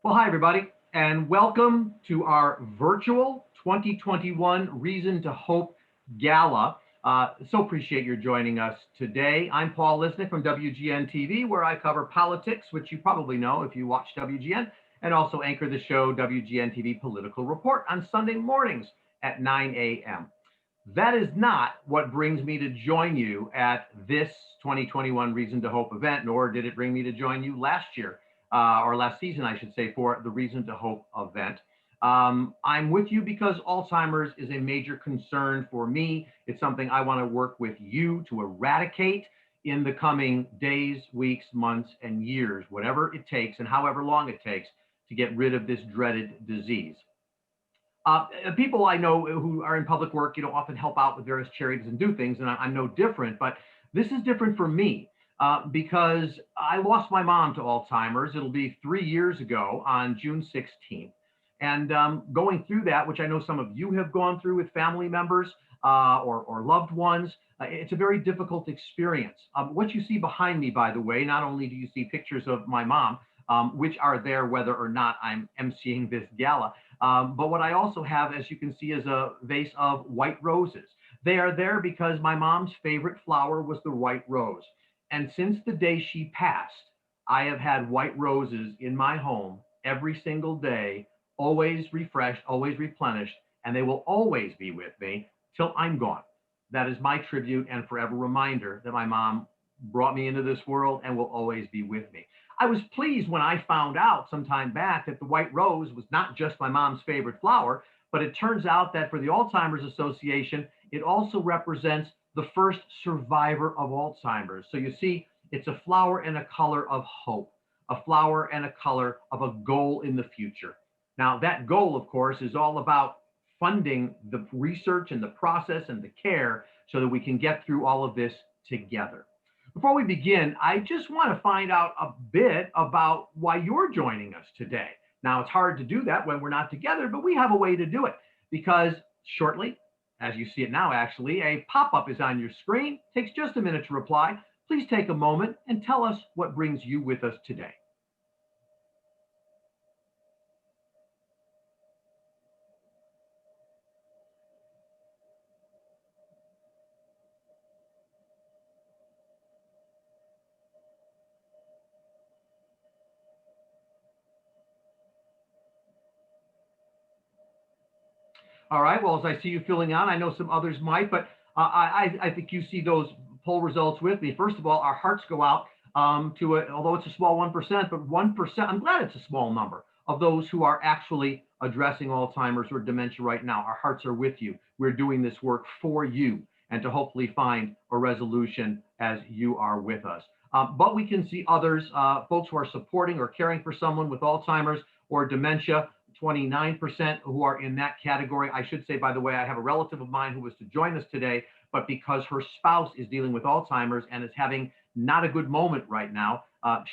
Well, hi, everybody, and welcome to our virtual 2021 Reason to Hope Gala. So appreciate your joining us today. I'm Paul Lisnek from WGN-TV, where I cover politics, which you probably know if you watch WGN, and also anchor the show WGN-TV Political Report on Sunday mornings at 9 a.m. That is not what brings me to join you at this 2021 Reason to Hope event, nor did it bring me to join you last year. Or last season, I should say, for the Reason to Hope event. I'm with you because Alzheimer's is a major concern for me. It's something I want to work with you to eradicate in the coming days, weeks, months, and years, whatever it takes and however long it takes to get rid of this dreaded disease. People I know who are in public work, often help out with various charities and do things, and I'm no different, but this is different for me. Because I lost my mom to Alzheimer's. It'll be 3 years ago on June 16th. And going through that, which I know some of you have gone through with family members or loved ones, it's a very difficult experience. What you see behind me, by the way, not only do you see pictures of my mom, which are there whether or not I'm emceeing this gala, but what I also have, as you can see, is a vase of white roses. They are there because my mom's favorite flower was the white rose. And since the day she passed, I have had white roses in my home every single day, always refreshed, always replenished, and they will always be with me till I'm gone. That is my tribute and forever reminder that my mom brought me into this world and will always be with me. I was pleased when I found out some time back that the white rose was not just my mom's favorite flower, but it turns out that for the Alzheimer's Association, it also represents the first survivor of Alzheimer's. So you see, it's a flower and a color of hope, a flower and a color of a goal in the future. Now, that goal, of course, is all about funding the research and the process and the care so that we can get through all of this together. Before we begin, I just want to find out a bit about why you're joining us today. Now, it's hard to do that when we're not together, but we have a way to do it because shortly, as you see it now, actually, a pop-up is on your screen. It takes just a minute to reply. Please take a moment and tell us what brings you with us today. All right, well, as I see you filling out, I know some others might, but I think you see those poll results with me. First of all, our hearts go out although it's a small 1%, but 1%, I'm glad it's a small number of those who are actually addressing Alzheimer's or dementia right now. Our hearts are with you. We're doing this work for you and to hopefully find a resolution as you are with us. But we can see others, folks who are supporting or caring for someone with Alzheimer's or dementia, 29% who are in that category. I should say, by the way, I have a relative of mine who was to join us today, but because her spouse is dealing with Alzheimer's and is having not a good moment right now,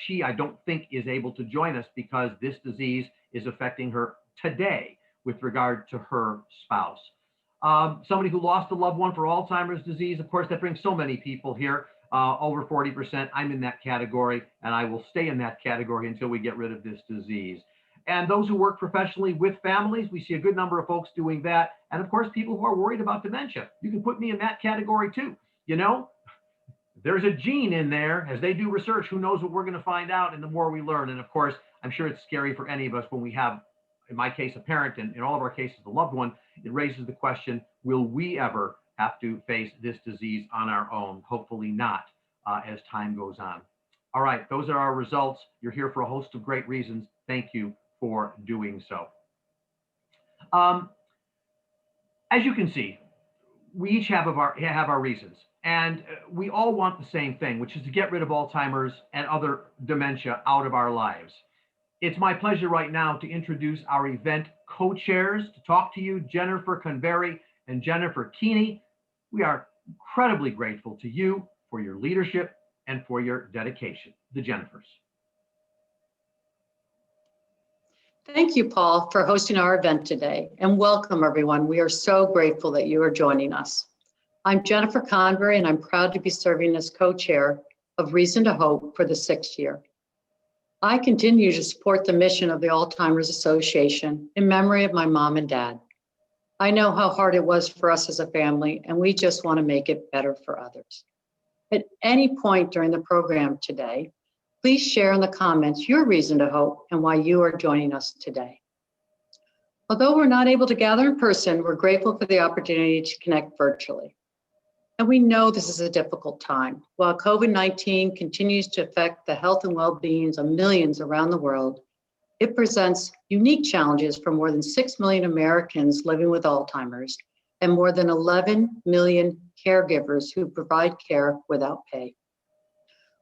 she, I don't think, is able to join us because this disease is affecting her today with regard to her spouse. Somebody who lost a loved one for Alzheimer's disease, of course, that brings so many people here, over 40%. I'm in that category, and I will stay in that category until we get rid of this disease. And those who work professionally with families, we see a good number of folks doing that. And of course, people who are worried about dementia. You can put me in that category too. You know, there's a gene in there. As they do research, who knows what we're going to find out, and the more we learn. And of course, I'm sure it's scary for any of us when we have, in my case, a parent, and in all of our cases, a loved one. It raises the question, will we ever have to face this disease on our own? Hopefully not, as time goes on. All right, those are our results. You're here for a host of great reasons. Thank you for doing so. As you can see, we each have our reasons, and we all want the same thing, which is to get rid of Alzheimer's and other dementia out of our lives. It's my pleasure right now to introduce our event co-chairs to talk to you, Jennifer Convery and Jennifer Keeney. We are incredibly grateful to you for your leadership and for your dedication. The Jennifers. Thank you, Paul, for hosting our event today, and welcome everyone. We are so grateful that you are joining us. I'm Jennifer Convery, and I'm proud to be serving as co-chair of Reason to Hope for the 6th year. I continue to support the mission of the Alzheimer's Association in memory of my mom and dad. I know how hard it was for us as a family, and we just want to make it better for others. At any point during the program today, please share in the comments your reason to hope and why you are joining us today. Although we're not able to gather in person, we're grateful for the opportunity to connect virtually. And we know this is a difficult time. While COVID-19 continues to affect the health and well-being of millions around the world, it presents unique challenges for more than 6 million Americans living with Alzheimer's and more than 11 million caregivers who provide care without pay.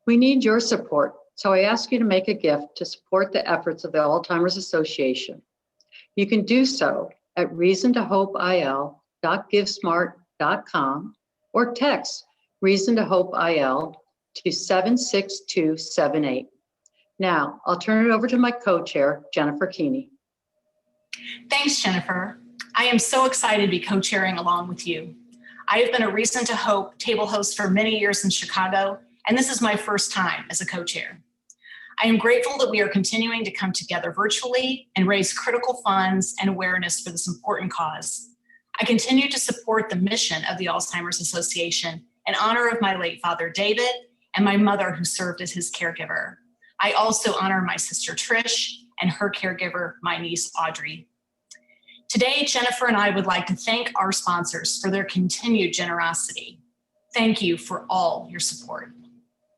We need your support, so I ask you to make a gift to support the efforts of the Alzheimer's Association. You can do so at reasontohopeil.givesmart.com or text Reason to Hope IL to 76278. Now, I'll turn it over to my co-chair, Jennifer Keeney. Thanks, Jennifer. I am so excited to be co-chairing along with you. I have been a Reason to Hope table host for many years in Chicago, and this is my first time as a co-chair. I am grateful that we are continuing to come together virtually and raise critical funds and awareness for this important cause. I continue to support the mission of the Alzheimer's Association in honor of my late father, David, and my mother, who served as his caregiver. I also honor my sister, Trish, and her caregiver, my niece, Audrey. Today, Jennifer and I would like to thank our sponsors for their continued generosity. Thank you for all your support.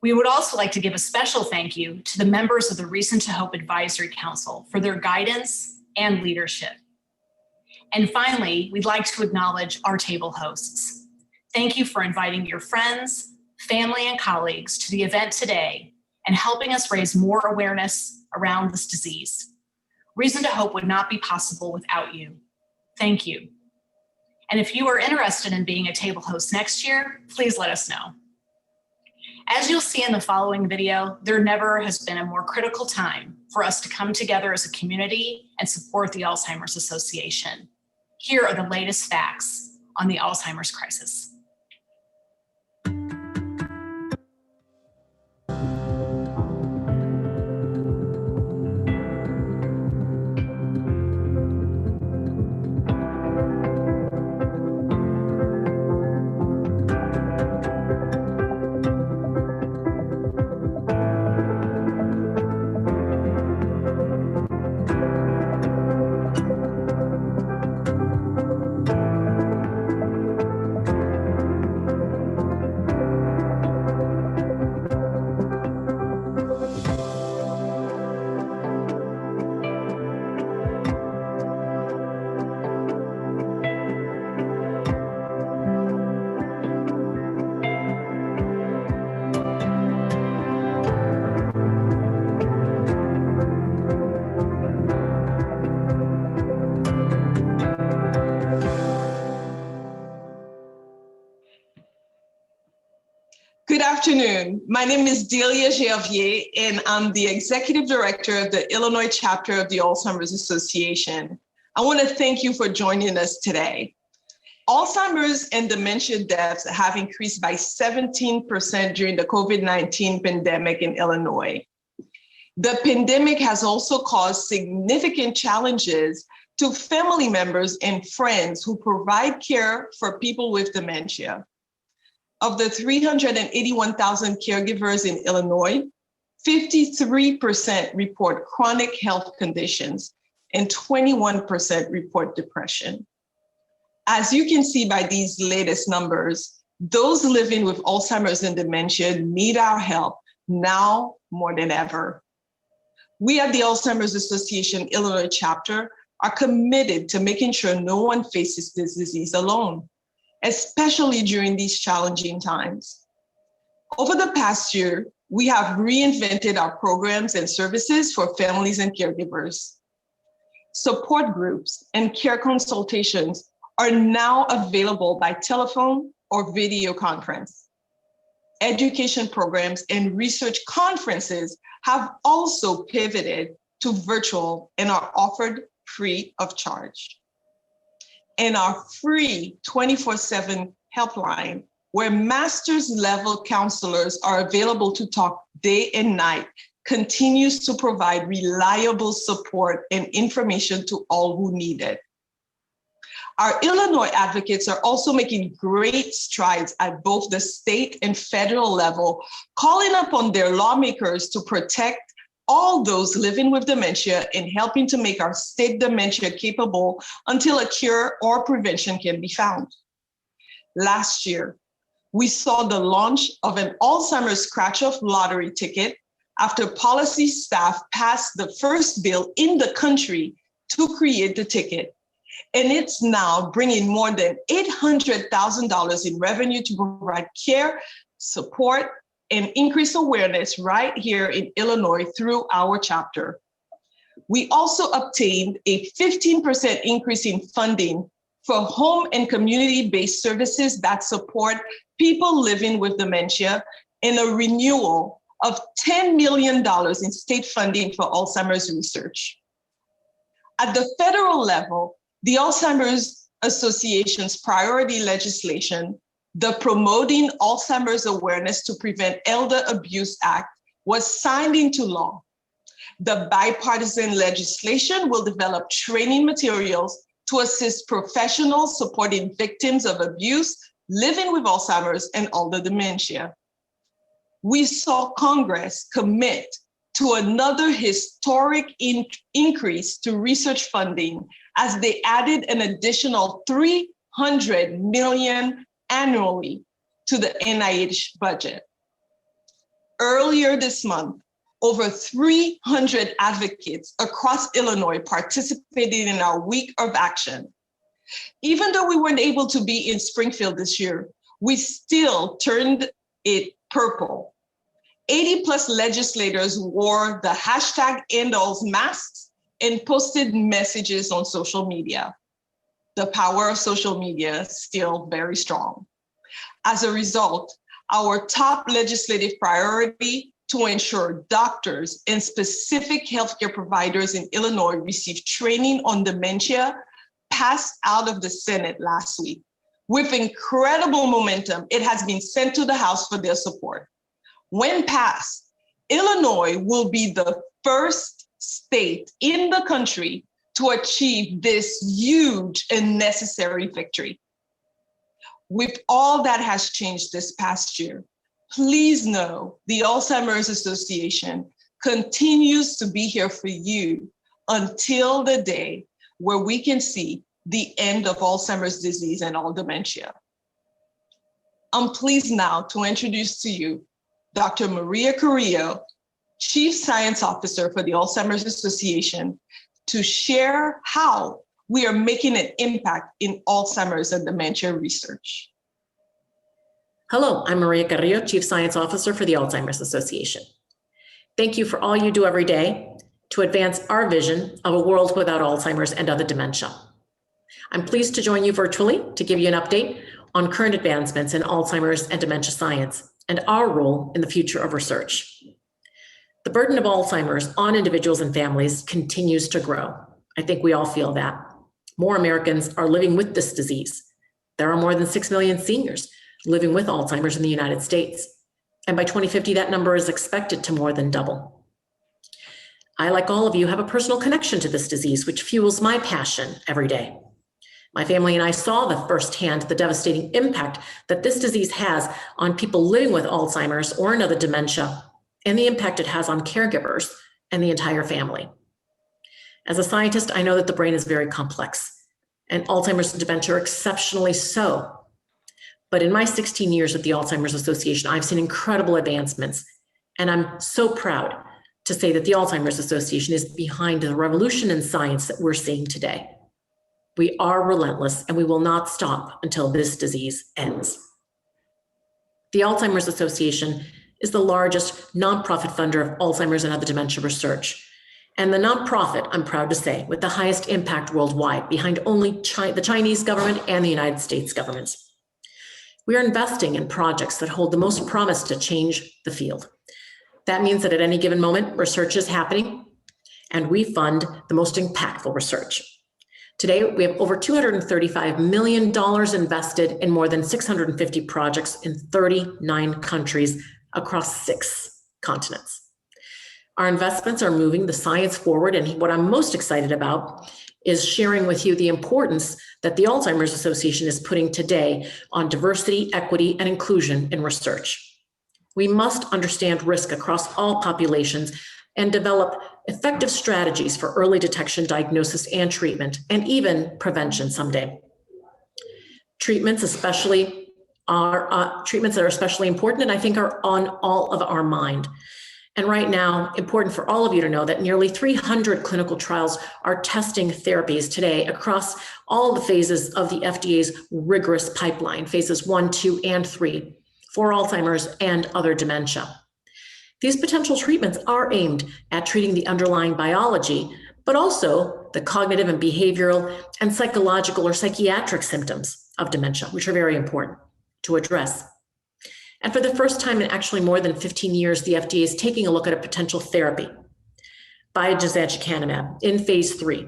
We would also like to give a special thank you to the members of the Reason to Hope Advisory Council for their guidance and leadership. And finally, we'd like to acknowledge our table hosts. Thank you for inviting your friends, family, and colleagues to the event today and helping us raise more awareness around this disease. Reason to Hope would not be possible without you. Thank you. And if you are interested in being a table host next year, please let us know. As you'll see in the following video, there never has been a more critical time for us to come together as a community and support the Alzheimer's Association. Here are the latest facts on the Alzheimer's crisis. Good afternoon. My name is Delia Gervier, and I'm the Executive Director of the Illinois chapter of the Alzheimer's Association. I want to thank you for joining us today. Alzheimer's and dementia deaths have increased by 17% during the COVID-19 pandemic in Illinois. The pandemic has also caused significant challenges to family members and friends who provide care for people with dementia. Of the 381,000 caregivers in Illinois, 53% report chronic health conditions and 21% report depression. As you can see by these latest numbers, those living with Alzheimer's and dementia need our help now more than ever. We at the Alzheimer's Association Illinois chapter are committed to making sure no one faces this disease alone, especially during these challenging times. Over the past year, we have reinvented our programs and services for families and caregivers. Support groups and care consultations are now available by telephone or video conference. Education programs and research conferences have also pivoted to virtual and are offered free of charge. And our free 24/7 helpline, where master's level counselors are available to talk day and night continues to provide reliable support and information to all who need it. Our Illinois advocates are also making great strides at both the state and federal level, calling upon their lawmakers to protect all those living with dementia and helping to make our state dementia capable until a cure or prevention can be found. Last year, we saw the launch of an Alzheimer's scratch-off lottery ticket after policy staff passed the first bill in the country to create the ticket. And it's now bringing more than $800,000 in revenue to provide care, support, and increase awareness right here in Illinois through our chapter. We also obtained a 15% increase in funding for home and community-based services that support people living with dementia and a renewal of $10 million in state funding for Alzheimer's research. At the federal level, the Alzheimer's Association's priority legislation, the Promoting Alzheimer's Awareness to Prevent Elder Abuse Act, was signed into law. The bipartisan legislation will develop training materials to assist professionals supporting victims of abuse living with Alzheimer's and older dementia. We saw Congress commit to another historic increase to research funding as they added an additional $300 million annually to the NIH budget. Earlier this month, over 300 advocates across Illinois participated in our Week of Action. Even though we weren't able to be in Springfield this year, we still turned it purple. 80 plus legislators wore the hashtag #EndAll's masks and posted messages on social media. The power of social media is still very strong. As a result, our top legislative priority to ensure doctors and specific healthcare providers in Illinois receive training on dementia passed out of the Senate last week. With incredible momentum, it has been sent to the House for their support. When passed, Illinois will be the first state in the country to achieve this huge and necessary victory. With all that has changed this past year, please know the Alzheimer's Association continues to be here for you until the day where we can see the end of Alzheimer's disease and all dementia. I'm pleased now to introduce to you Dr. Maria Carrillo, Chief Science Officer for the Alzheimer's Association, to share how we are making an impact in Alzheimer's and dementia research. Hello, I'm Maria Carrillo, Chief Science Officer for the Alzheimer's Association. Thank you for all you do every day to advance our vision of a world without Alzheimer's and other dementia. I'm pleased to join you virtually to give you an update on current advancements in Alzheimer's and dementia science and our role in the future of research. The burden of Alzheimer's on individuals and families continues to grow. I think we all feel that. More Americans are living with this disease. There are more than 6 million seniors living with Alzheimer's in the United States. And by 2050, that number is expected to more than double. I, like all of you, have a personal connection to this disease, which fuels my passion every day. My family and I saw firsthand the devastating impact that this disease has on people living with Alzheimer's or another dementia, and the impact it has on caregivers and the entire family. As a scientist, I know that the brain is very complex, and Alzheimer's and dementia are exceptionally so. But in my 16 years at the Alzheimer's Association, I've seen incredible advancements, and I'm so proud to say that the Alzheimer's Association is behind the revolution in science that we're seeing today. We are relentless, and we will not stop until this disease ends. The Alzheimer's Association is the largest nonprofit funder of Alzheimer's and other dementia research, and the nonprofit, I'm proud to say, with the highest impact worldwide, behind only the Chinese government and the United States governments. We are investing in projects that hold the most promise to change the field. That means that at any given moment, research is happening, and we fund the most impactful research. Today, we have over $235 million invested in more than 650 projects in 39 countries across 6 continents. Our investments are moving the science forward, and what I'm most excited about is sharing with you the importance that the Alzheimer's Association is putting today on diversity, equity, and inclusion in research. We must understand risk across all populations and develop effective strategies for early detection, diagnosis, and treatment, and even prevention someday. Treatments that are especially important, and I think are on all of our mind. And right now, important for all of you to know that nearly 300 clinical trials are testing therapies today across all the phases of the FDA's rigorous pipeline, phases 1, 2, and 3, for Alzheimer's and other dementia. These potential treatments are aimed at treating the underlying biology, but also the cognitive and behavioral and psychological or psychiatric symptoms of dementia, which are very important to address. And for the first time in actually more than 15 years, the FDA is taking a look at a potential therapy, aducanumab, in phase 3,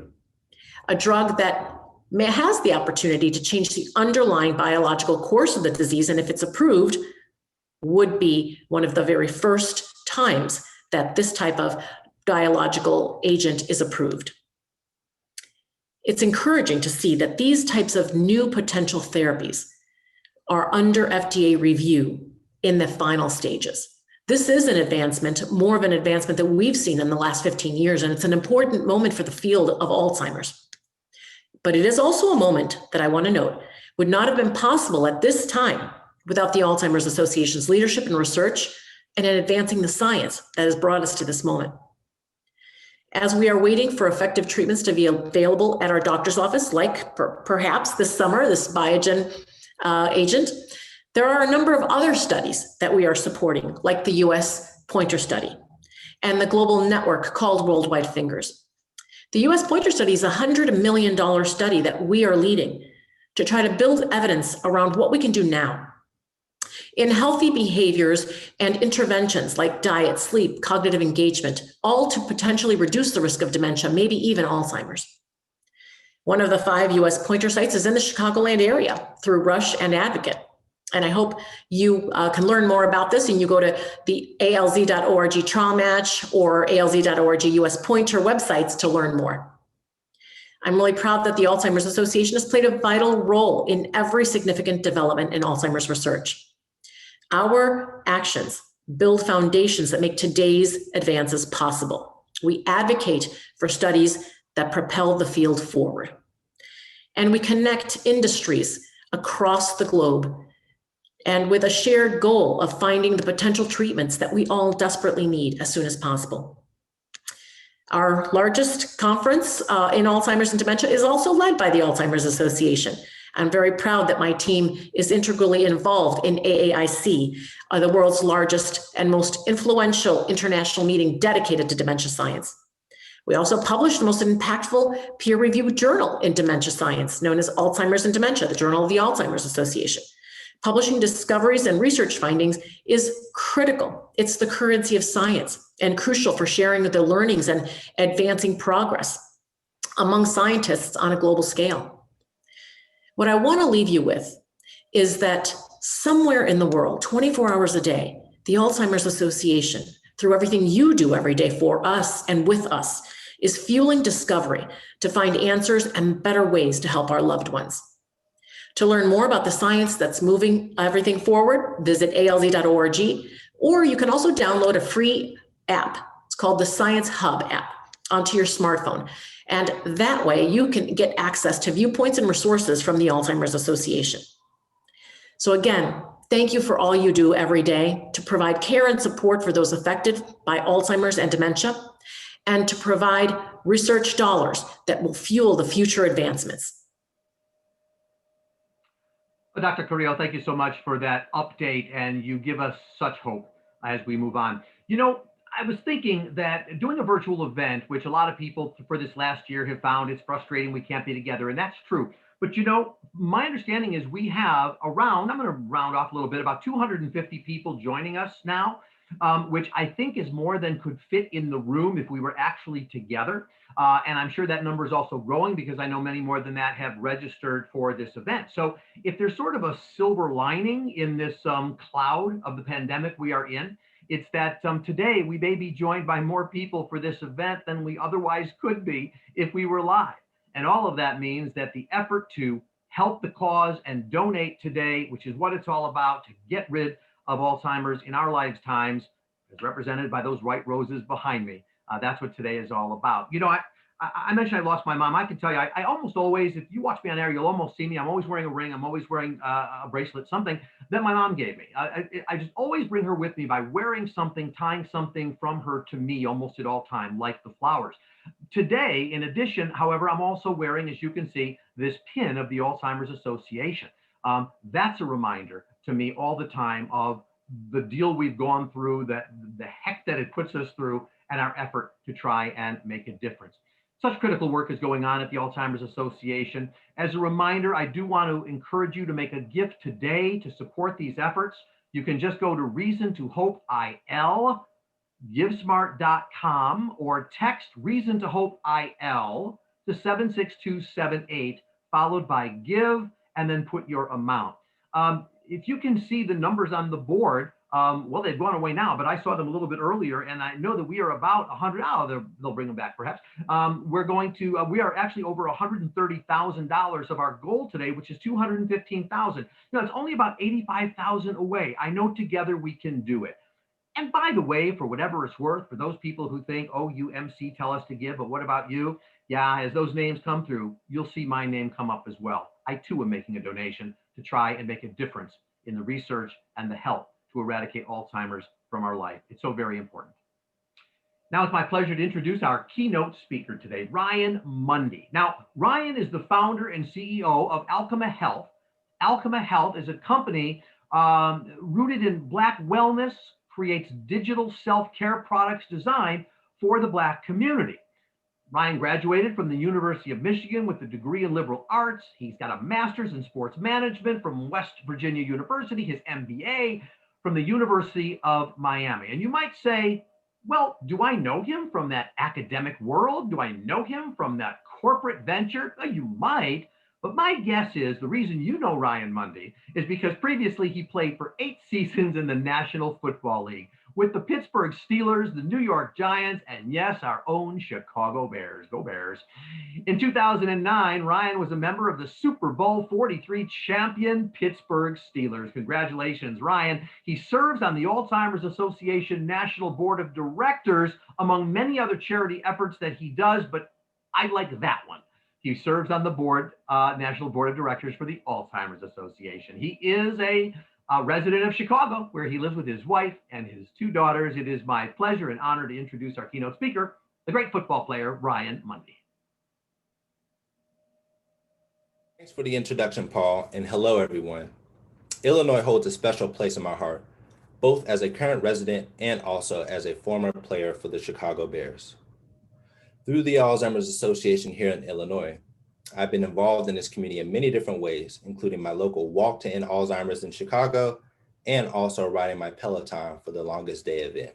a drug that has the opportunity to change the underlying biological course of the disease, and if it's approved, would be one of the very first times that this type of biological agent is approved. It's encouraging to see that these types of new potential therapies are under FDA review in the final stages. This is an advancement, more of an advancement that we've seen in the last 15 years, and it's an important moment for the field of Alzheimer's. But it is also a moment that I want to note would not have been possible at this time without the Alzheimer's Association's leadership and research and in advancing the science that has brought us to this moment. As we are waiting for effective treatments to be available at our doctor's office, like perhaps this summer, this Biogen agent, there are a number of other studies that we are supporting, like the US Pointer Study and the global network called Worldwide Fingers. The US Pointer Study is a $100 million study that we are leading to try to build evidence around what we can do now in healthy behaviors and interventions like diet, sleep, cognitive engagement, all to potentially reduce the risk of dementia, maybe even Alzheimer's. One of the 5 US Pointer sites is in the Chicagoland area through Rush and Advocate. And I hope you can learn more about this, and you go to the alz.org trial match or alz.org US Pointer websites to learn more. I'm really proud that the Alzheimer's Association has played a vital role in every significant development in Alzheimer's research. Our actions build foundations that make today's advances possible. We advocate for studies that propel the field forward. And we connect industries across the globe, and with a shared goal of finding the potential treatments that we all desperately need as soon as possible. Our largest conference in Alzheimer's and dementia is also led by the Alzheimer's Association. I'm very proud that my team is integrally involved in AAIC, the world's largest and most influential international meeting dedicated to dementia science. We also publish the most impactful peer-reviewed journal in dementia science, known as Alzheimer's and Dementia, the Journal of the Alzheimer's Association. Publishing discoveries and research findings is critical. It's the currency of science and crucial for sharing the learnings and advancing progress among scientists on a global scale. What I want to leave you with is that somewhere in the world, 24 hours a day, the Alzheimer's Association, through everything you do every day for us and with us, is fueling discovery to find answers and better ways to help our loved ones. To learn more about the science that's moving everything forward, visit alz.org, or you can also download a free app. It's called the Science Hub app onto your smartphone. And that way you can get access to viewpoints and resources from the Alzheimer's Association. So again, thank you for all you do every day to provide care and support for those affected by Alzheimer's and dementia, and to provide research dollars that will fuel the future advancements. Dr. Carrillo, thank you so much for that update, and you give us such hope as we move on. You know, I was thinking that doing a virtual event, which a lot of people for this last year have found it's frustrating, we can't be together, and that's true. But you know, my understanding is we have around, I'm going to round off a little bit, about 250 people joining us now, which I think is more than could fit in the room if we were actually together. And I'm sure that number is also growing because I know many more than that have registered for this event. So if there's sort of a silver lining in this cloud of the pandemic we are in, It's that today we may be joined by more people for this event than we otherwise could be if we were live. And all of that means that the effort to help the cause and donate today, which is what it's all about, to get rid of Alzheimer's in our lifetimes, as represented by those white roses behind me. That's what today is all about. You know, I mentioned I lost my mom. I can tell you, I almost always, if you watch me on air, you'll almost see me. I'm always wearing a ring. I'm always wearing a bracelet, something that my mom gave me. I just always bring her with me by wearing something, tying something from her to me almost at all time, like the flowers. Today, in addition, however, I'm also wearing, as you can see, this pin of the Alzheimer's Association. That's a reminder to me all the time of the deal we've gone through, the heck that it puts us through, and our effort to try and make a difference. Such critical work is going on at the Alzheimer's Association. As a reminder, I do want to encourage you to make a gift today to support these efforts. You can just go to Reason to Hope IL, givesmart.com, or text Reason to Hope IL to 76278, followed by give, and then put your amount. If you can see the numbers on the board, well, they've gone away now, but I saw them a little bit earlier, and I know that we are about 100. They'll bring them back, perhaps. We are actually over $130,000 of our goal today, which is $215,000. You know, it's only about $85,000 away. I know together we can do it. And by the way, for whatever it's worth, for those people who think, oh, you MC tell us to give, but what about you? Yeah, as those names come through, you'll see my name come up as well. I too am making a donation to try and make a difference in the research and the help to eradicate Alzheimer's from our life. It's so very important. Now it's my pleasure to introduce our keynote speaker today, Ryan Mundy. Now, Ryan is the founder and CEO of Alkeme Health. Alkeme Health is a company rooted in Black wellness, creates digital self-care products designed for the Black community. Ryan graduated from the University of Michigan with a degree in liberal arts. He's got a master's in sports management from West Virginia University, his MBA from the University of Miami. And you might say, well, do I know him from that academic world? Do I know him from that corporate venture? Well, you might, but my guess is the reason you know Ryan Mundy is because previously he played for 8 seasons in the National Football League with the Pittsburgh Steelers, the New York Giants, and yes, our own Chicago Bears. Go Bears. In 2009, Ryan was a member of the Super Bowl 43 champion Pittsburgh Steelers. Congratulations, Ryan. He serves on the Alzheimer's Association National Board of Directors, among many other charity efforts that he does, but I like that one. He serves on the board, National Board of Directors for the Alzheimer's Association. He is a resident of Chicago, where he lives with his wife and his 2 daughters. It is my pleasure and honor to introduce our keynote speaker, the great football player, Ryan Mundy. Thanks for the introduction, Paul, and hello, everyone. Illinois holds a special place in my heart, both as a current resident and also as a former player for the Chicago Bears. Through the Alzheimer's Association here in Illinois, I've been involved in this community in many different ways, including my local walk to end Alzheimer's in Chicago, and also riding my Peloton for the longest day event.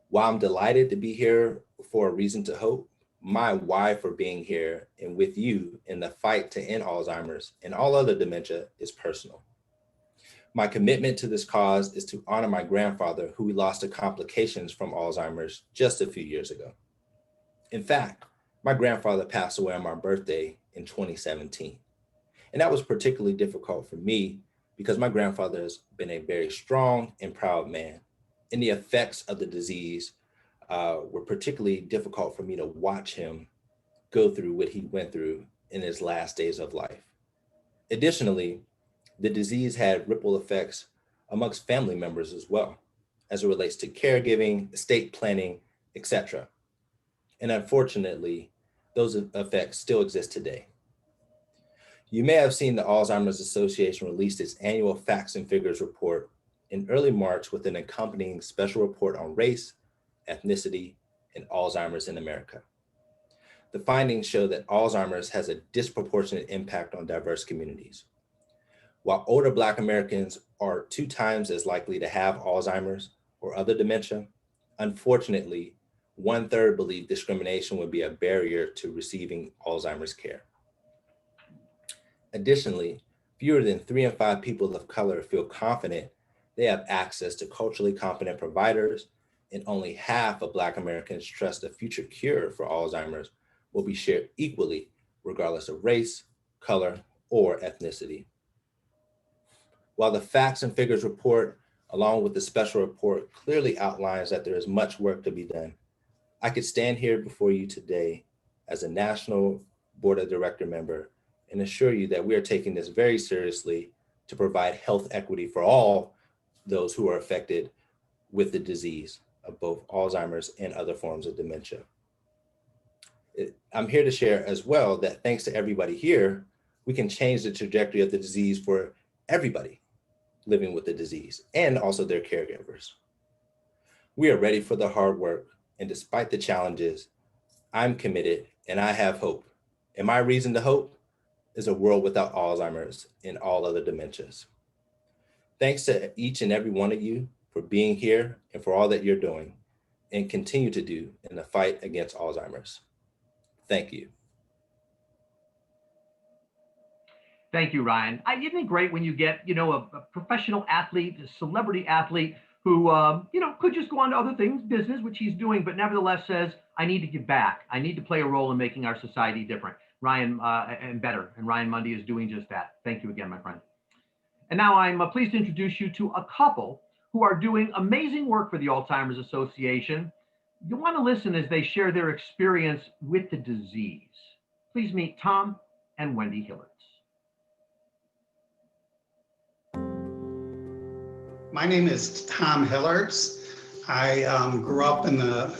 While I'm delighted to be here for a reason to hope, my why for being here and with you in the fight to end Alzheimer's and all other dementia is personal. My commitment to this cause is to honor my grandfather, who we lost to complications from Alzheimer's just a few years ago. In fact, my grandfather passed away on my birthday in 2017. And that was particularly difficult for me because my grandfather has been a very strong and proud man. And the effects of the disease were particularly difficult for me to watch him go through what he went through in his last days of life. Additionally, the disease had ripple effects amongst family members as well, as it relates to caregiving, estate planning, etc. And unfortunately, those effects still exist today. You may have seen the Alzheimer's Association released its annual Facts and Figures report in early March with an accompanying special report on race, ethnicity, and Alzheimer's in America. The findings show that Alzheimer's has a disproportionate impact on diverse communities. While older Black Americans are 2 times as likely to have Alzheimer's or other dementia, unfortunately, 1/3 believe discrimination would be a barrier to receiving Alzheimer's care. Additionally, fewer than 3 in 5 people of color feel confident They have access to culturally competent providers, and only half of Black Americans trust a future cure for Alzheimer's will be shared equally, regardless of race, color, or ethnicity. While the facts and figures report, along with the special report, clearly outlines that there is much work to be done, I could stand here before you today as a National Board of Director member and assure you that we are taking this very seriously to provide health equity for all those who are affected with the disease of both Alzheimer's and other forms of dementia. I'm here to share as well that thanks to everybody here, we can change the trajectory of the disease for everybody living with the disease and also their caregivers. We are ready for the hard work, and despite the challenges, I'm committed and I have hope. And my reason to hope is a world without Alzheimer's and all other dementias. Thanks to each and every one of you for being here and for all that you're doing and continue to do in the fight against Alzheimer's. Thank you. Thank you, Ryan. Isn't it great when you get, a professional athlete, a celebrity athlete who, could just go on to other things, business, which he's doing, but nevertheless says, I need to give back. I need to play a role in making our society different. Ryan, and better. And Ryan Mundy is doing just that. Thank you again, my friend. And now I'm pleased to introduce you to a couple who are doing amazing work for the Alzheimer's Association. You'll want to listen as they share their experience with the disease. Please meet Tom and Wendy Hillertz. My name is Tom Hillertz. I grew up in the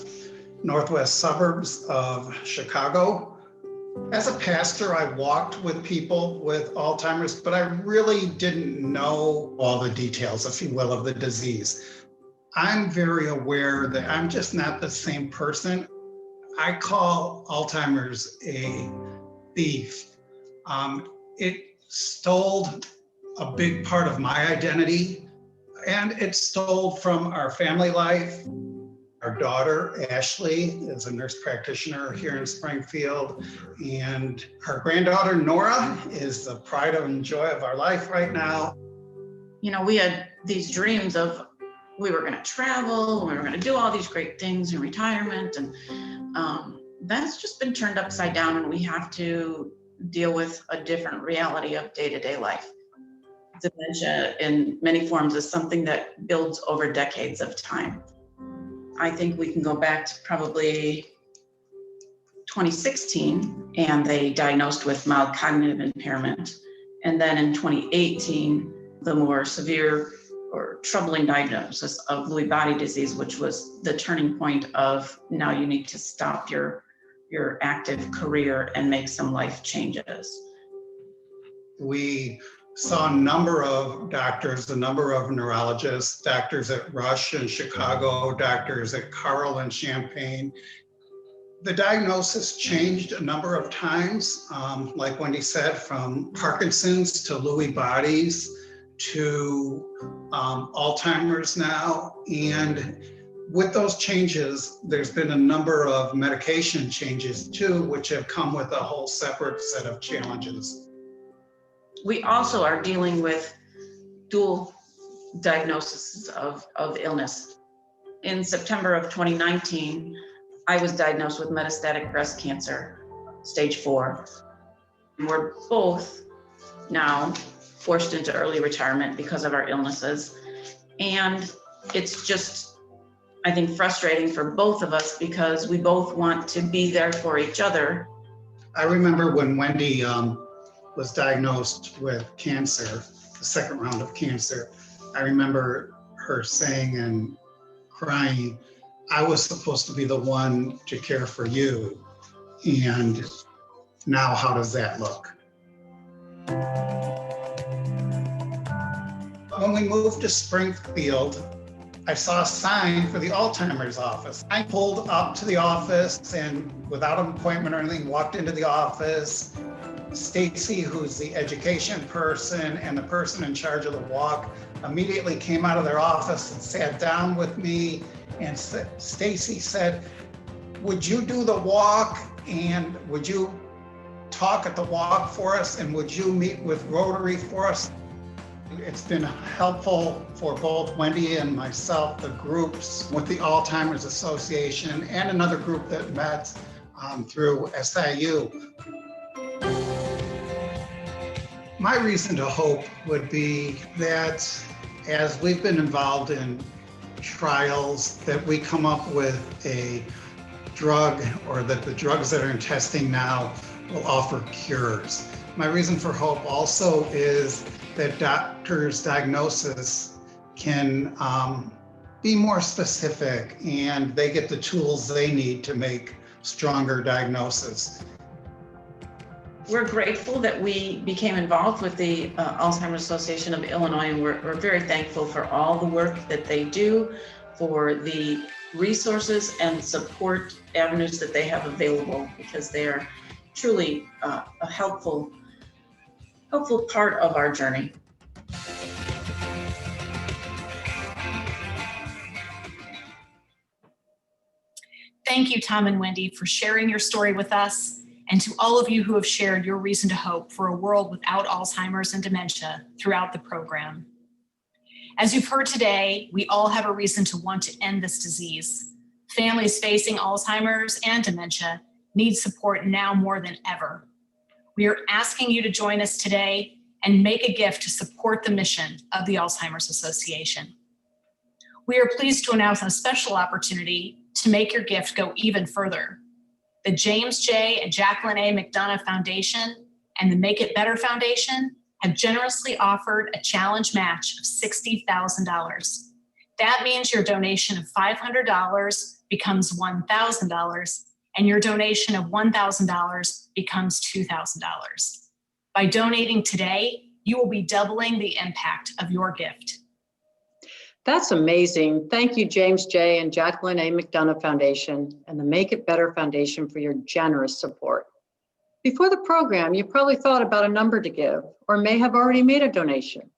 northwest suburbs of Chicago. As a pastor, I walked with people with Alzheimer's, but I really didn't know all the details, if you will, of the disease. I'm very aware that I'm just not the same person. I call Alzheimer's a thief. It stole a big part of my identity, and it stole from our family life. Our daughter, Ashley, is a nurse practitioner here in Springfield, and her granddaughter, Nora, is the pride and joy of our life right now. We had these dreams of we were going to travel, we were going to do all these great things in retirement, and that's just been turned upside down, and we have to deal with a different reality of day-to-day life. Dementia in many forms is something that builds over decades of time. I think we can go back to probably 2016, and they diagnosed with mild cognitive impairment. And then in 2018, the more severe or troubling diagnosis of Lewy body disease, which was the turning point of now you need to stop your active career and make some life changes. We saw a number of doctors, a number of neurologists, doctors at Rush in Chicago, doctors at Carle in Champaign. The diagnosis changed a number of times, like Wendy said, from Parkinson's to Lewy bodies to Alzheimer's now. And with those changes, there's been a number of medication changes too, which have come with a whole separate set of challenges. We also are dealing with dual diagnoses of illness. In September of 2019, I was diagnosed with metastatic breast cancer, stage 4. We're both now forced into early retirement because of our illnesses. And it's just, I think, frustrating for both of us because we both want to be there for each other. I remember when Wendy was diagnosed with cancer, the second round of cancer. I remember her saying and crying, I was supposed to be the one to care for you. And now how does that look? When we moved to Springfield, I saw a sign for the Alzheimer's office. I pulled up to the office and without an appointment or anything, walked into the office. Stacy, who's the education person and the person in charge of the walk, immediately came out of their office and sat down with me. And Stacy said, would you do the walk and would you talk at the walk for us and would you meet with Rotary for us? It's been helpful for both Wendy and myself, the groups with the Alzheimer's Association and another group that met through SIU. My reason to hope would be that as we've been involved in trials, that we come up with a drug, or that the drugs that are in testing now will offer cures. My reason for hope also is that doctors' diagnosis can be more specific, and they get the tools they need to make stronger diagnosis. We're grateful that we became involved with the Alzheimer's Association of Illinois, and we're very thankful for all the work that they do, for the resources and support avenues that they have available, because they are truly a helpful part of our journey. Thank you, Tom and Wendy, for sharing your story with us, and to all of you who have shared your reason to hope for a world without Alzheimer's and dementia throughout the program. As you've heard today, we all have a reason to want to end this disease. Families facing Alzheimer's and dementia need support now more than ever. We are asking you to join us today and make a gift to support the mission of the Alzheimer's Association. We are pleased to announce a special opportunity to make your gift go even further. The James J. and Jacqueline A. McDonough Foundation and the Make It Better Foundation have generously offered a challenge match of $60,000. That means your donation of $500 becomes $1,000, and your donation of $1,000 becomes $2,000. By donating today, you will be doubling the impact of your gift. That's amazing. Thank you, James J. and Jacqueline A. McDonough Foundation and the Make It Better Foundation for your generous support. Before the program, you probably thought about a number to give or may have already made a donation.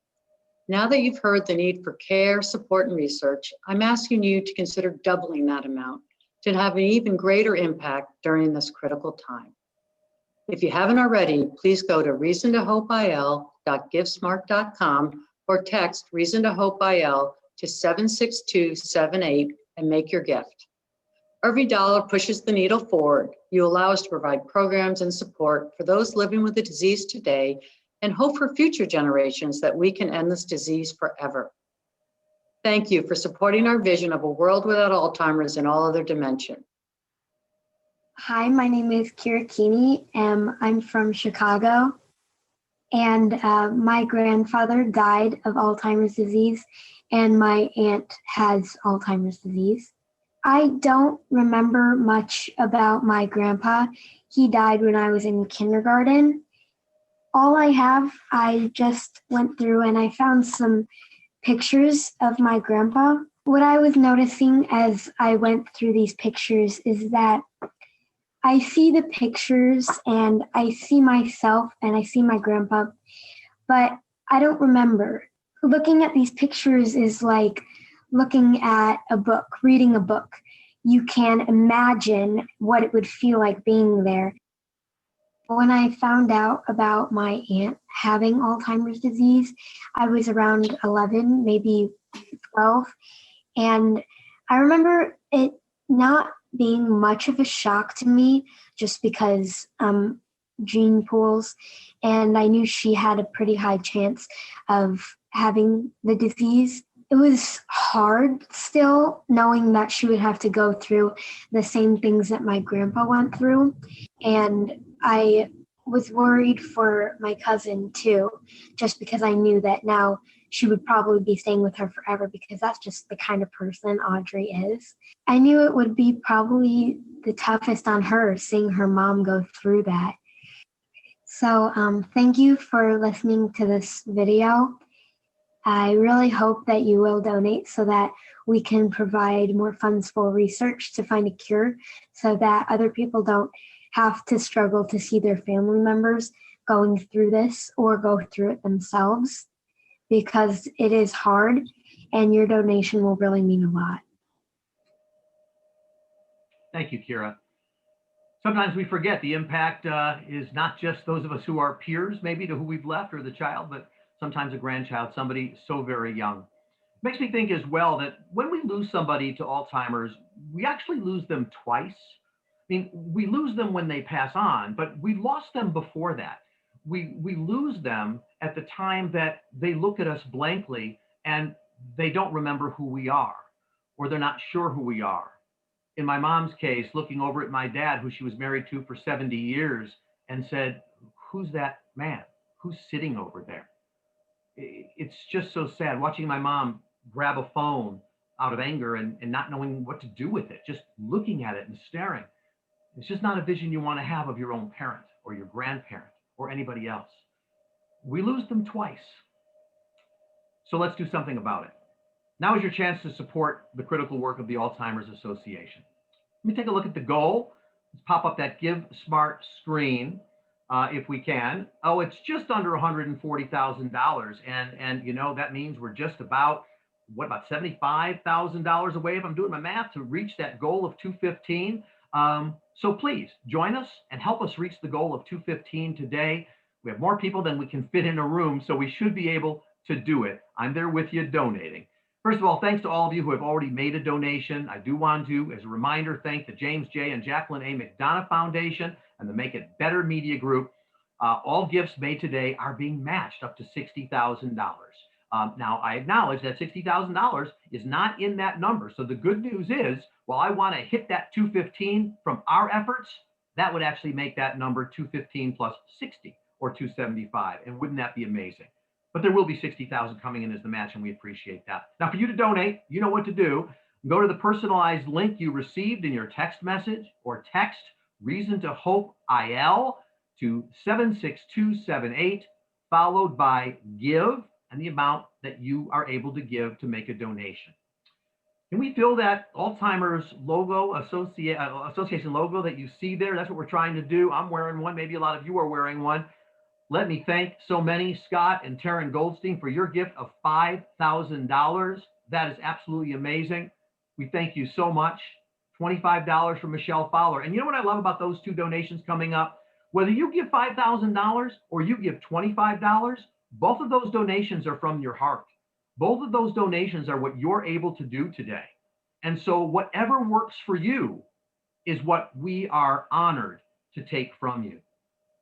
Now that you've heard the need for care, support, and research, I'm asking you to consider doubling that amount to have an even greater impact during this critical time. If you haven't already, please go to reasontohopeil.givesmart.com or text Reason to Hope IL to 76278 and make your gift. Every dollar pushes the needle forward. You allow us to provide programs and support for those living with the disease today and hope for future generations that we can end this disease forever. Thank you for supporting our vision of a world without Alzheimer's and all other dementia. Hi, my name is Kira Keeney, and I'm from Chicago. And my grandfather died of Alzheimer's disease, and my aunt has Alzheimer's disease. I don't remember much about my grandpa. He died when I was in kindergarten. All I just went through and I found some pictures of my grandpa. What I was noticing as I went through these pictures is that I see the pictures and I see myself and I see my grandpa, but I don't remember. Looking at these pictures is like looking at a book, reading a book. You can imagine what it would feel like being there. When I found out about my aunt having Alzheimer's disease, I was around 11, maybe 12. And I remember it not being much of a shock to me just because gene pools, and I knew she had a pretty high chance of having the disease. It was hard still knowing that she would have to go through the same things that my grandpa went through. And I was worried for my cousin too, just because I knew that now she would probably be staying with her forever because that's just the kind of person Audrey is. I knew it would be probably the toughest on her seeing her mom go through that. So thank you for listening to this video. I really hope that you will donate so that we can provide more funds for research to find a cure so that other people don't have to struggle to see their family members going through this or go through it themselves, because it is hard and your donation will really mean a lot. Thank you, Kira. Sometimes we forget the impact is not just those of us who are peers, maybe to who we've left or the child, but sometimes a grandchild, somebody so very young. Makes me think as well that when we lose somebody to Alzheimer's, we actually lose them twice. I mean, we lose them when they pass on, but we lost them before that. We lose them at the time that they look at us blankly and they don't remember who we are, or they're not sure who we are. In my mom's case, looking over at my dad, who she was married to for 70 years, and said, "Who's that man? Who's sitting over there?" It's just so sad watching my mom grab a phone out of anger and not knowing what to do with it, just looking at it and staring. It's just not a vision you want to have of your own parent or your grandparent or anybody else. We lose them twice. So let's do something about it. Now is your chance to support the critical work of the Alzheimer's Association. Let me take a look at the goal. Let's pop up that Give Smart screen if we can. Oh, it's just under $140,000. And you know, that means we're just about $75,000 away, if I'm doing my math, to reach that goal of 215. So please join us and help us reach the goal of 215 today. We have more people than we can fit in a room, so we should be able to do it. I'm there with you donating. First of all, thanks to all of you who have already made a donation. I do want to, as a reminder, thank the James J. and Jacqueline A. McDonough Foundation and the Make It Better Media Group. All gifts made today are being matched up to $60,000. Now, I acknowledge that $60,000 is not in that number. So the good news is, while I want to hit that 215 from our efforts, that would actually make that number 215 plus 60 or 275. And wouldn't that be amazing? But there will be 60,000 coming in as the match, and we appreciate that. Now, for you to donate, you know what to do. Go to the personalized link you received in your text message, or text Reason to Hope IL to 76278, followed by give and the amount that you are able to give to make a donation. Can we fill that Alzheimer's logo, association logo that you see there? That's what we're trying to do. I'm wearing one. Maybe a lot of you are wearing one. Let me thank so many, Scott and Taryn Goldstein, for your gift of $5,000. That is absolutely amazing. We thank you so much. $25 from Michelle Fowler. And you know what I love about those two donations coming up? Whether you give $5,000 or you give $25, both of those donations are from your heart. Both of those donations are what you're able to do today. And so whatever works for you is what we are honored to take from you.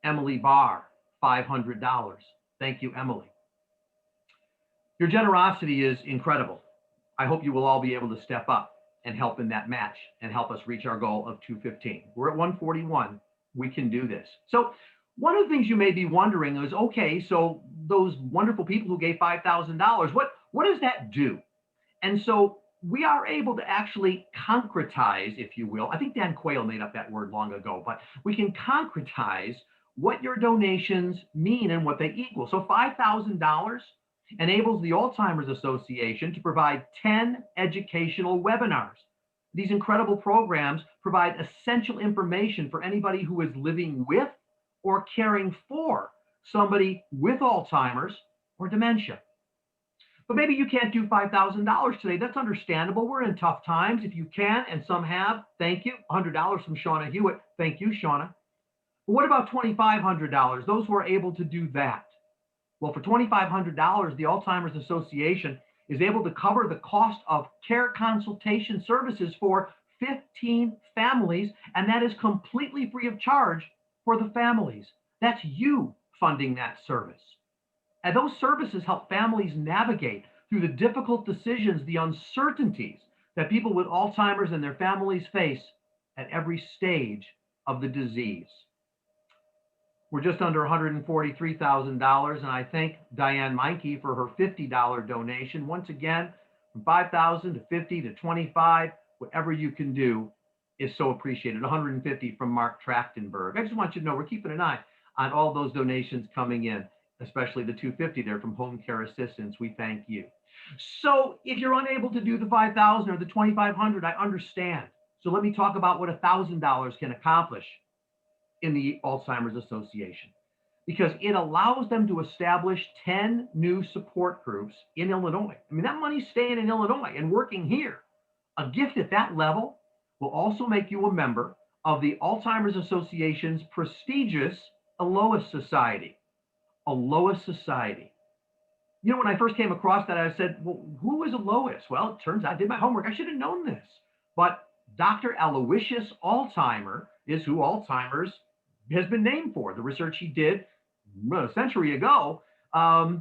Emily Barr, $500. Thank you, Emily. Your generosity is incredible. I hope you will all be able to step up and help in that match and help us reach our goal of 215. We're at 141. We can do this. So one of the things you may be wondering is, okay, so those wonderful people who gave $5,000, what does that do? And so we are able to actually concretize, if you will. I think Dan Quayle made up that word long ago, but we can concretize what your donations mean and what they equal. So $5,000 enables the Alzheimer's Association to provide 10 educational webinars. These incredible programs provide essential information for anybody who is living with or caring for somebody with Alzheimer's or dementia. But maybe you can't do $5,000 today. That's understandable. We're in tough times. If you can, and some have, thank you. $100 from Shauna Hewitt. Thank you, Shauna. But what about $2,500? Those who are able to do that. Well, for $2,500, the Alzheimer's Association is able to cover the cost of care consultation services for 15 families, and that is completely free of charge for the families. That's you funding that service. And those services help families navigate through the difficult decisions, the uncertainties that people with Alzheimer's and their families face at every stage of the disease. We're just under $143,000, and I thank Diane Meinke for her $50 donation. Once again, from $5,000 to $50 to $25, whatever you can do is so appreciated. $150 from Mark Trachtenberg. I just want you to know we're keeping an eye on all those donations coming in, especially the $250 there from Home Care Assistance. We thank you. So if you're unable to do the $5,000 or the $2,500, I understand. So let me talk about what $1,000 can accomplish in the Alzheimer's Association, because it allows them to establish 10 new support groups in Illinois. I mean, that money's staying in Illinois and working here. A gift at that level will also make you a member of the Alzheimer's Association's prestigious Alois Society. Alois Society. When I first came across that, I said, well, who is Alois? Well, it turns out I did my homework. I should have known this. But Dr. Aloysius Alzheimer is who Alzheimer's has been named for. The research he did a century ago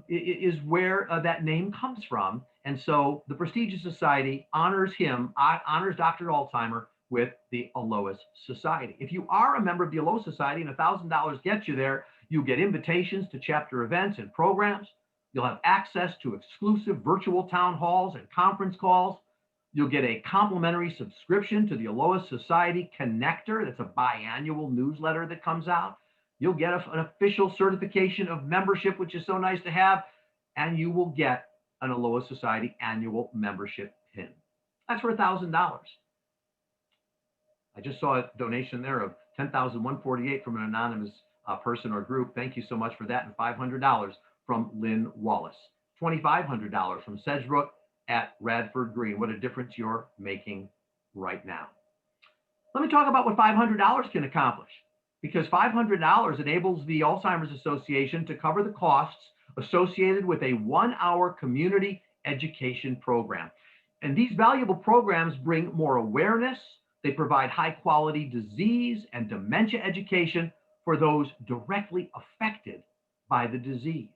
is where that name comes from. And so the prestigious society honors him, honors Dr. Alzheimer with the Alois Society. If you are a member of the Alois Society and $1,000 gets you there, you get invitations to chapter events and programs. You'll have access to exclusive virtual town halls and conference calls. You'll get a complimentary subscription to the Alois Society Connector. That's a biannual newsletter that comes out. You'll get an official certification of membership, which is so nice to have, and you will get an Alois Society annual membership pin. That's for $1,000. I just saw a donation there of $10,148 from an anonymous person or group. Thank you so much for that. And $500 from Lynn Wallace. $2,500 from Sedgebrook at Radford Green. What a difference you're making right now. Let me talk about what $500 can accomplish, because $500 enables the Alzheimer's Association to cover the costs associated with a 1-hour community education program. And these valuable programs bring more awareness. They provide high-quality disease and dementia education for those directly affected by the disease.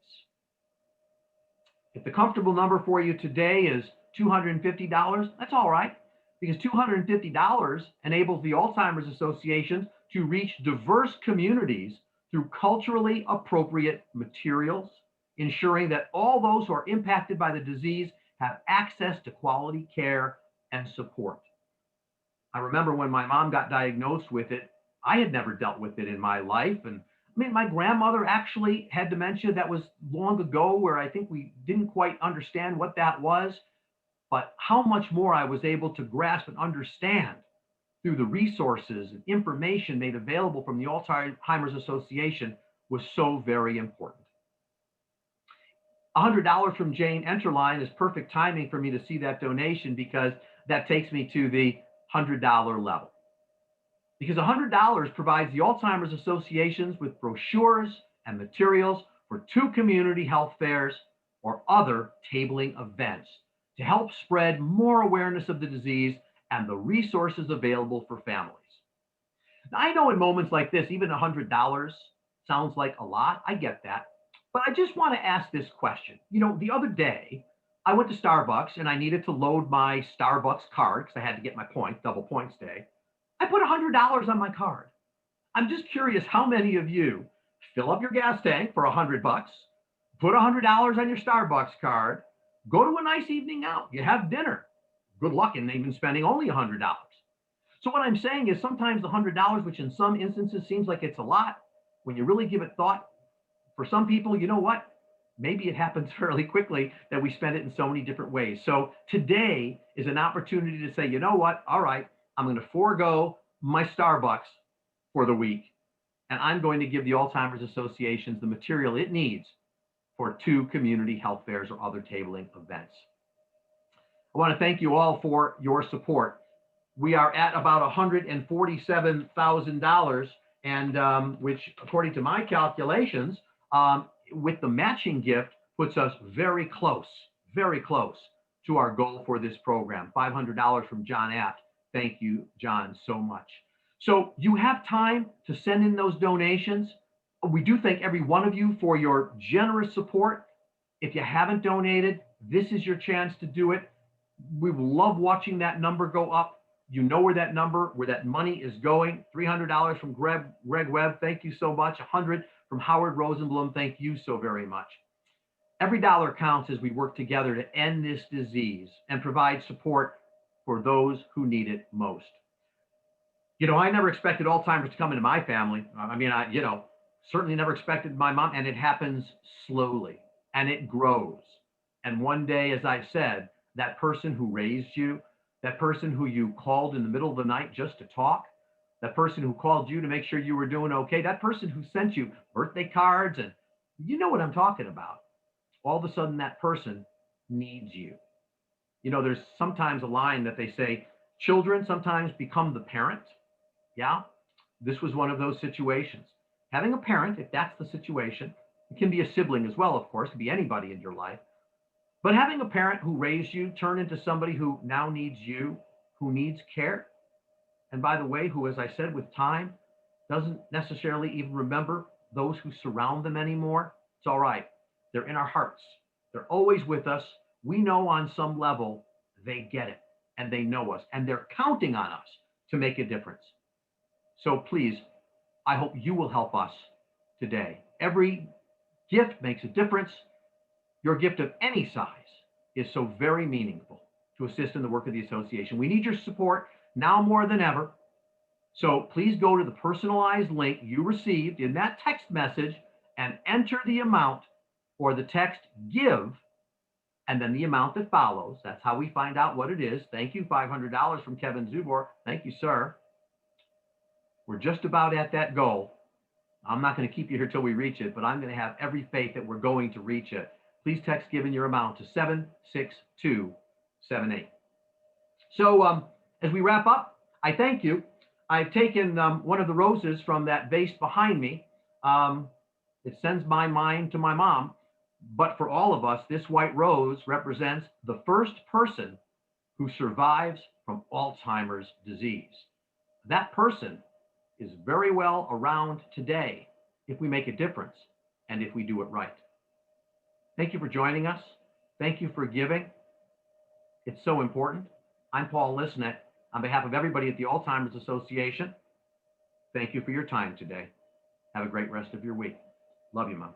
If the comfortable number for you today is $250, that's all right, because $250 enables the Alzheimer's Association to reach diverse communities through culturally appropriate materials, ensuring that all those who are impacted by the disease have access to quality care and support. I remember when my mom got diagnosed with it, I had never dealt with it in my life. And I mean, my grandmother actually had dementia. That was long ago, where I think we didn't quite understand what that was. But how much more I was able to grasp and understand through the resources and information made available from the Alzheimer's Association was so very important. $100 from Jane Enterline is perfect timing for me to see that donation, because that takes me to the $100 level. Because $100 provides the Alzheimer's Associations with brochures and materials for 2 community health fairs or other tabling events to help spread more awareness of the disease and the resources available for families. Now, I know in moments like this, even $100 sounds like a lot. I get that. But I just want to ask this question. The other day, I went to Starbucks and I needed to load my Starbucks card because I had to get my point, double points day. I put $100 on my card. I'm just curious how many of you fill up your gas tank for $100, put $100 on your Starbucks card, go to a nice evening out, you have dinner. Good luck in even spending only $100. So what I'm saying is sometimes the $100, which in some instances seems like it's a lot, when you really give it thought, for some people, you know what? Maybe it happens fairly quickly that we spend it in so many different ways. So today is an opportunity to say, you know what? All right, I'm going to forego my Starbucks for the week, and I'm going to give the Alzheimer's Associations the material it needs for 2 community health fairs or other tabling events. I want to thank you all for your support. We are at about $147,000, and which, according to my calculations, with the matching gift, puts us very close to our goal for this program. $500 from John Apt. Thank you, John, so much. So you have time to send in those donations. We do thank every one of you for your generous support. If you haven't donated, this is your chance to do it. We love watching that number go up. You know where that money is going. $300 from Greg Webb. Thank you so much. $100 from Howard Rosenblum. Thank you so very much. Every dollar counts as we work together to end this disease and provide support for those who need it most. I never expected Alzheimer's to come into my family. I certainly never expected my mom, and it happens slowly and it grows. And one day, as I've said, that person who raised you, that person who you called in the middle of the night just to talk, that person who called you to make sure you were doing okay, that person who sent you birthday cards, and you know what I'm talking about. All of a sudden, that person needs you. There's sometimes a line that they say, children sometimes become the parent. Yeah, this was one of those situations. Having a parent, if that's the situation, it can be a sibling as well, of course, it can be anybody in your life. But having a parent who raised you turn into somebody who now needs you, who needs care, and by the way, who, as I said, with time, doesn't necessarily even remember those who surround them anymore, it's all right. They're in our hearts. They're always with us. We know on some level they get it and they know us and they're counting on us to make a difference. So please, I hope you will help us today. Every gift makes a difference. Your gift of any size is so very meaningful to assist in the work of the association. We need your support now more than ever. So please go to the personalized link you received in that text message and enter the amount or the text give and then the amount that follows. That's how we find out what it is. Thank you, $500 from Kevin Zubor. Thank you, sir. We're just about at that goal. I'm not going to keep you here till we reach it, but I'm going to have every faith that we're going to reach it. Please text given your amount to 76278. So as we wrap up, I thank you. I've taken one of the roses from that vase behind me. It sends my mind to my mom. But for all of us, this white rose represents the first person who survives from Alzheimer's disease. That person is very well around today if we make a difference and if we do it right. Thank you for joining us. Thank you for giving. It's so important. I'm Paul Lisnek. On behalf of everybody at the Alzheimer's Association, thank you for your time today. Have a great rest of your week. Love you, Mom.